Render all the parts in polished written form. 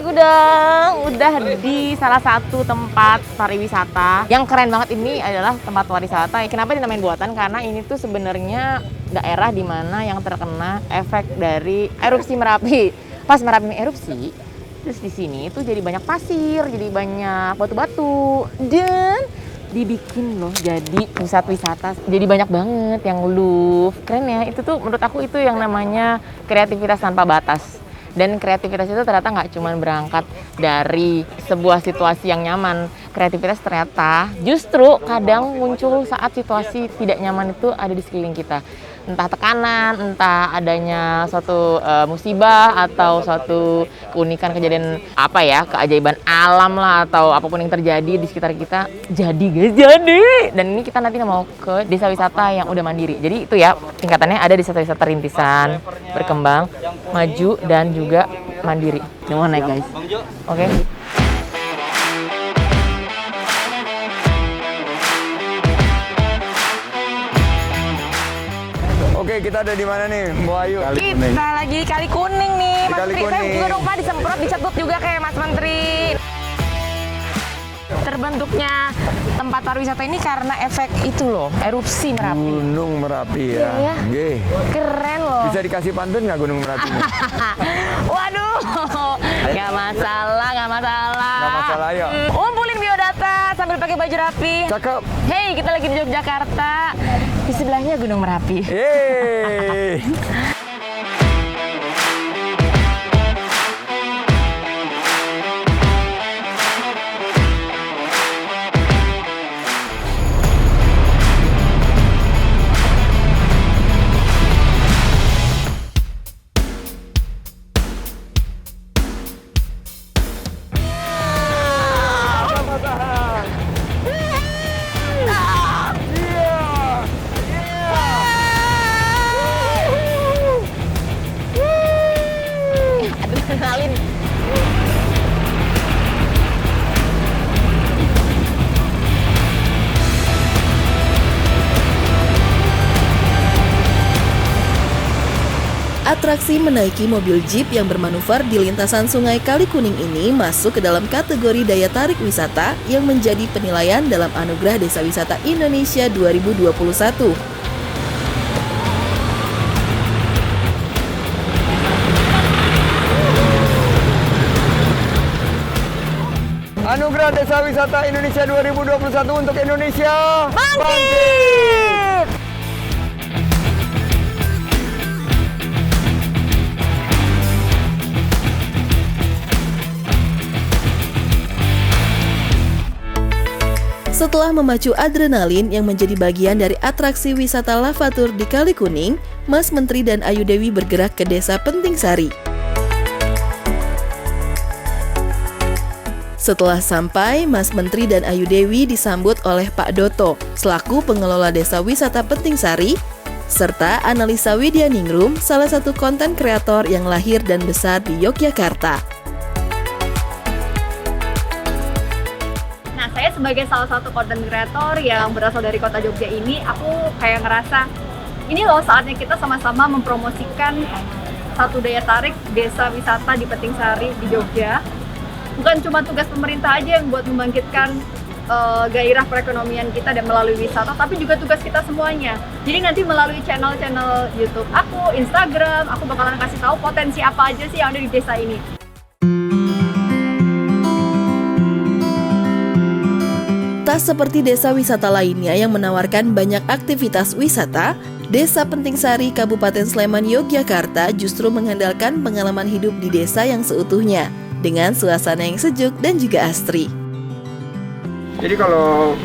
udah di salah satu tempat pariwisata yang keren banget. Ini adalah tempat pariwisata. Kenapa dinamain buatan? Karena ini tuh sebenarnya daerah di mana yang terkena efek dari erupsi Merapi. Pas Merapi erupsi, terus di sini tuh jadi banyak pasir, jadi banyak batu-batu, dan dibikin loh jadi pusat wisata. Jadi banyak banget yang Louvre. Keren ya, itu tuh menurut aku itu yang namanya kreativitas tanpa batas. Dan kreativitas itu ternyata nggak cuma berangkat dari sebuah situasi yang nyaman. Kreativitas ternyata justru kadang muncul saat situasi tidak nyaman itu ada di sekeliling kita. Entah tekanan, entah adanya suatu musibah atau suatu keunikan kejadian apa ya, keajaiban alam lah atau apapun yang terjadi di sekitar kita. Jadi guys, jadi. Dan ini kita nanti mau ke desa wisata yang udah mandiri. Jadi itu ya, tingkatannya ada desa wisata rintisan, berkembang, maju, dan juga mandiri. Ini mau naik guys. Oke. Oke, kita ada di mana nih, Mbak Ayu? Kita lagi di Kali Kuning nih, Mas Kali Menteri. Saya Kuning. juga dong Pak disemprot, dicetut juga kayak Mas Menteri. Terbentuknya tempat pariwisata ini karena efek itu loh, erupsi Merapi. Gunung Merapi ya. Iya. Nggih. Keren loh. Bisa dikasih pantun nggak Gunung Merapi? Waduh, nggak masalah. Nggak masalah, ayo. Ngumpulin biodata sambil pakai baju rapi. Cakep. Hey, kita lagi di Yogyakarta. Di sebelahnya Gunung Merapi. Yeay. Adrenalin. Atraksi menaiki mobil jeep yang bermanuver di lintasan Sungai Kali Kuning ini masuk ke dalam kategori daya tarik wisata yang menjadi penilaian dalam Anugerah Desa Wisata Indonesia 2021. Anugerah Desa Wisata Indonesia 2021 untuk Indonesia. Bangkit! Setelah memacu adrenalin yang menjadi bagian dari atraksi wisata lavatur di Kali Kuning, Mas Menteri dan Ayu Dewi bergerak ke Desa Penting Sari. Setelah sampai, Mas Menteri dan Ayu Dewi disambut oleh Pak Doto, selaku pengelola Desa Wisata Penting Sari, serta Analisa Widyaningrum, salah satu konten kreator yang lahir dan besar di Yogyakarta. Nah, saya sebagai salah satu konten kreator yang berasal dari kota Jogja ini, aku kayak ngerasa ini loh saatnya kita sama-sama mempromosikan satu daya tarik desa wisata di Penting Sari di Jogja. Bukan cuma tugas pemerintah aja yang buat membangkitkan gairah perekonomian kita dan melalui wisata, tapi juga tugas kita semuanya. Jadi nanti melalui channel-channel YouTube aku, Instagram, aku bakalan kasih tahu potensi apa aja sih yang ada di desa ini. Tak seperti desa wisata lainnya yang menawarkan banyak aktivitas wisata, Desa Penting Sari, Kabupaten Sleman, Yogyakarta justru mengandalkan pengalaman hidup di desa yang seutuhnya, dengan suasana yang sejuk dan juga asri. Jadi kalau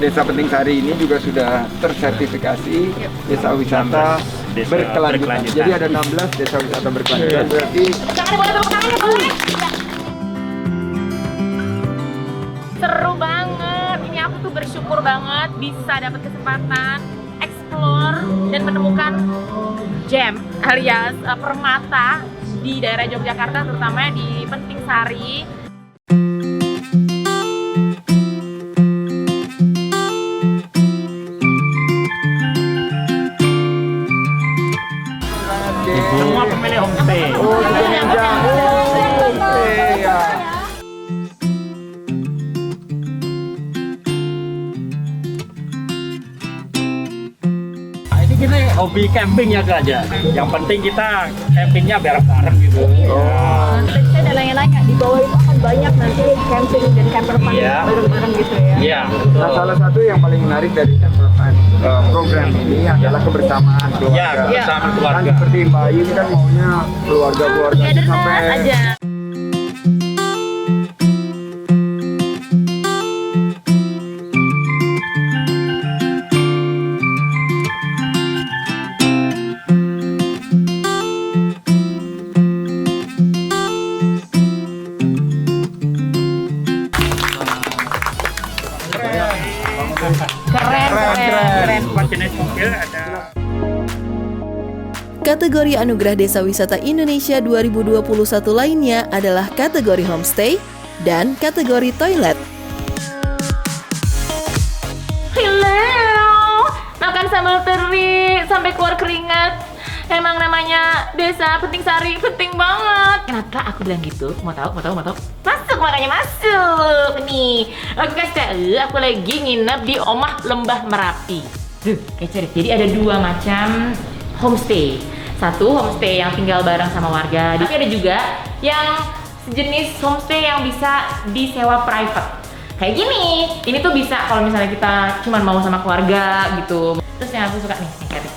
Desa Penting Sari ini juga sudah tersertifikasi desa wisata berkelanjutan. Jadi ada 16 desa wisata berkelanjutan. Berarti Seru banget. Ini aku tuh bersyukur banget bisa dapat kesempatan explore dan menemukan gem alias permata di daerah Yogyakarta, terutama di Penting Sari. Semua pemilik homestay. oh, ini jamu. kita hobi camping ya Kak aja. Yang penting kita campingnya bareng-bareng gitu. Tadi saya ada nanya-nanya, di bawah itu akan banyak nanti camping dan camper van bareng-bareng gitu ya. Iya. Nah, salah satu yang paling menarik dari camper van program ini adalah kebersamaan keluarga. Iya, kebersamaan keluarga. Kan seperti Mbak Ayu ini kan maunya keluarga-keluarga itu sampai aja. Keren. Jenis mobil ada. Kategori Anugerah Desa Wisata Indonesia 2021 lainnya adalah kategori homestay dan kategori toilet. Hello, makan sambal teri sampai keluar keringat. Emang namanya desa penting sari, penting banget. Kenapa aku bilang gitu? Mau tahu? Masuk, makanya masuk. Nih, aku kasih tahu, aku lagi nginep di Omah Lembah Merapi. Kece deh. Jadi ada dua macam homestay. Satu homestay yang tinggal bareng sama warga. Tapi ada juga yang sejenis homestay yang bisa disewa private. Kayak gini. Ini tuh bisa kalau misalnya kita cuma mau sama keluarga gitu. Terus yang aku suka nih kayak gitu.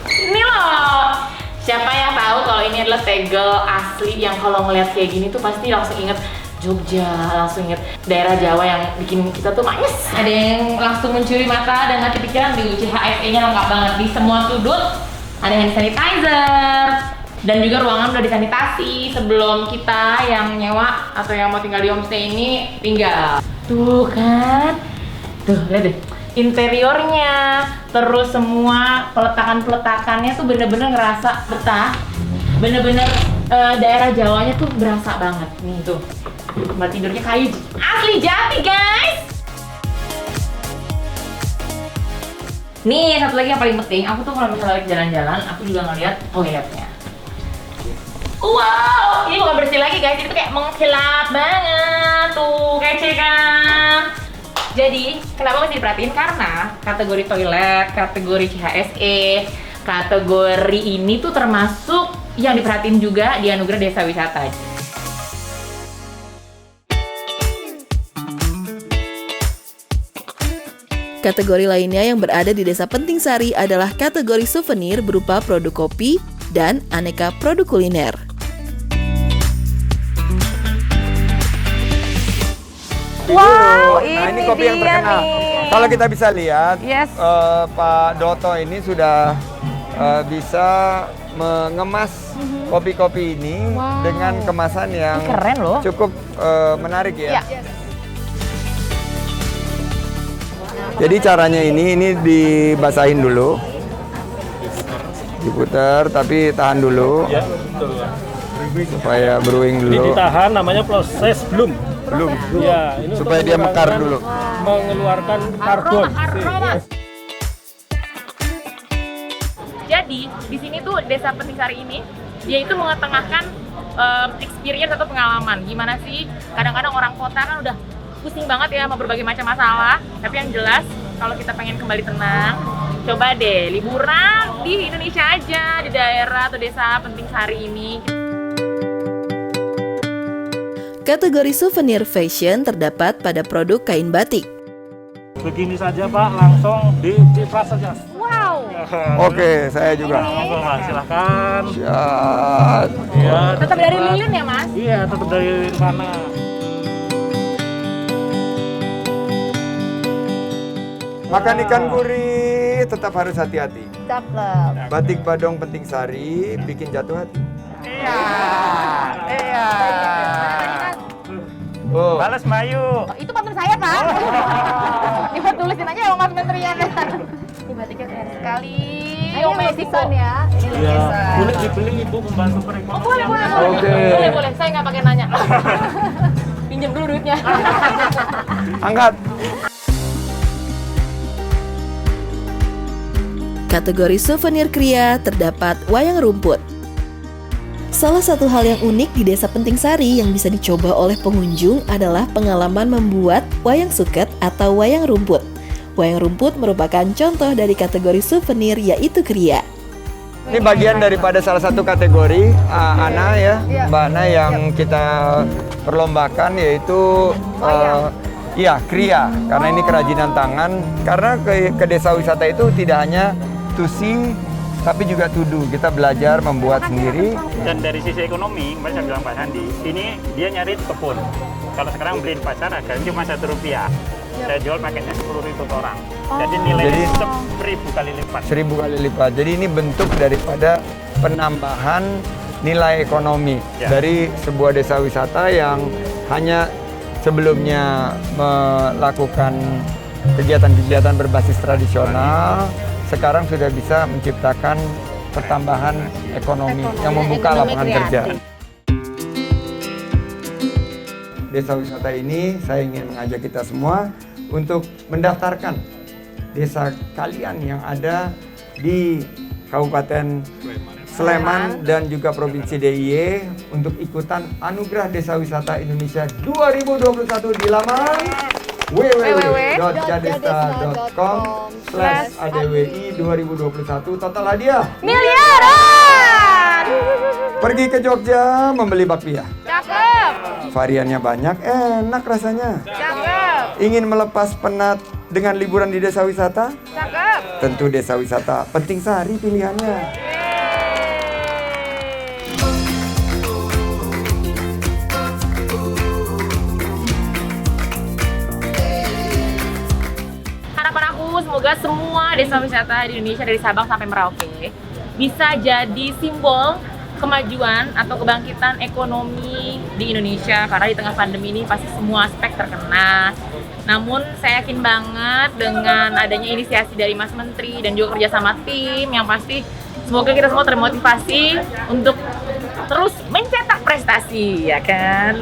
Ini loh, siapa yang tahu kalau ini adalah tegel asli yang kalau ngeliat kayak gini tuh pasti langsung inget Jogja, langsung inget daerah Jawa yang bikin kita tuh manis. Ada yang langsung mencuri mata dan hati pikiran di CHSE-nya lengkap banget di semua sudut. Ada hand sanitizer dan juga ruangan udah disanitasi sebelum kita yang nyewa atau yang mau tinggal di homestay ini tinggal. Tuh kan, tuh lihat deh. Interiornya, terus semua peletakannya tuh bener-bener ngerasa betah, bener-bener daerah Jawanya tuh berasa banget nih tuh. Tempat tidurnya kayu asli jati guys. Nih satu lagi yang paling penting, aku tuh kalau misalnya lagi jalan-jalan, aku juga ngeliat toiletnya. Wow, ini bukan bersih lagi guys, ini tuh kayak mengkilap banget tuh, kece kan? Jadi, kenapa mesti diperhatiin? Karena kategori toilet, kategori CHSE, kategori ini tuh termasuk yang diperhatiin juga di Anugerah Desa Wisata. Kategori lainnya yang berada di Desa Penting Sari adalah kategori souvenir berupa produk kopi dan aneka produk kuliner. Wow, nah ini kopi yang terkenal. Kalau kita bisa lihat, Yes. Pak Doto ini sudah bisa mengemas kopi-kopi ini dengan kemasan yang Keren loh. cukup menarik ya. Ya. Jadi caranya ini dibasahin dulu, diputar tapi tahan dulu Ya, betul. supaya brewing Ini dulu. ditahan namanya proses belum. Belum. Ya, ini untuk Supaya dia mekar dulu. Mengeluarkan karbon. Aroma. Jadi di sini tuh Desa Penting Sari ini dia itu mengetengahkan experience atau pengalaman. Gimana sih? Kadang-kadang orang kota kan udah pusing banget ya sama berbagai macam masalah. Tapi yang jelas kalau kita pengen kembali tenang, coba deh liburan di Indonesia aja, di daerah atau Desa Penting Sari ini. Kategori souvenir fashion terdapat pada produk kain batik. Begini saja Pak, langsung dipras saja. Wow. Oke, saya juga. Monggo Mas, silakan. Siap. Ya, Tetap dari lilin ya Mas? Iya, tetap dari mana? Makan ikan gurih tetap harus hati-hati. Cakep. Batik Badong Penting Sari bikin jatuh hati. Iya. Oh. Balas Mayu. Itu pantun saya Pak. Ibu tulisin aja sama Mas Menterian. Ini batiknya keren sekali. Ayo lukisan ya. Ini Iya, lukisan. boleh dibeli Ibu membantu perekonomian. Boleh. Oke. Boleh. Saya nggak pakai nanya. Pinjam dulu duitnya. Angkat. Kategori souvenir kria terdapat wayang rumput. Salah satu hal yang unik di Desa Penting Sari yang bisa dicoba oleh pengunjung adalah pengalaman membuat wayang suket atau wayang rumput. Wayang rumput merupakan contoh dari kategori souvenir yaitu kriya. Ini bagian daripada salah satu kategori Ana ya, Mbak Ana yang kita perlombakan yaitu kriya. Karena ini kerajinan tangan. Karena ke desa wisata itu tidak hanya tusi, tapi juga tudu. Kita belajar membuat sendiri. Dan dari sisi ekonomi, kemarin saya bilang Pak Sandi, ini dia nyari kebun. Kalau sekarang beli di pasar harganya cuma Rp1. Saya jual paketnya 10.000 per orang. Jadi nilainya 1000 kali lipat. 1000 kali lipat. Jadi ini bentuk daripada penambahan nilai ekonomi dari sebuah desa wisata yang hanya sebelumnya melakukan kegiatan-kegiatan berbasis tradisional, sekarang sudah bisa menciptakan pertambahan ekonomi yang membuka lapangan kerja. Desa wisata ini saya ingin mengajak kita semua untuk mendaftarkan desa kalian yang ada di Kabupaten Sleman dan juga Provinsi DIY untuk ikutan Anugerah Desa Wisata Indonesia 2021 di laman www.jadesta.com/adwi 2021. Total hadiah Miliaran! pergi ke Jogja membeli bakpia. Cakep! Variannya banyak, enak rasanya. Cakep! Ingin melepas penat dengan liburan di desa wisata? Cakep! Tentu desa wisata Penting Sari pilihannya. Harapan aku semoga semua desa wisata di Indonesia dari Sabang sampai Merauke bisa jadi simbol kemajuan atau kebangkitan ekonomi di Indonesia, karena di tengah pandemi ini pasti semua aspek terkena. Namun saya yakin banget dengan adanya inisiasi dari Mas Menteri dan juga kerjasama tim yang pasti semoga kita semua termotivasi untuk terus mencetak prestasi, ya kan?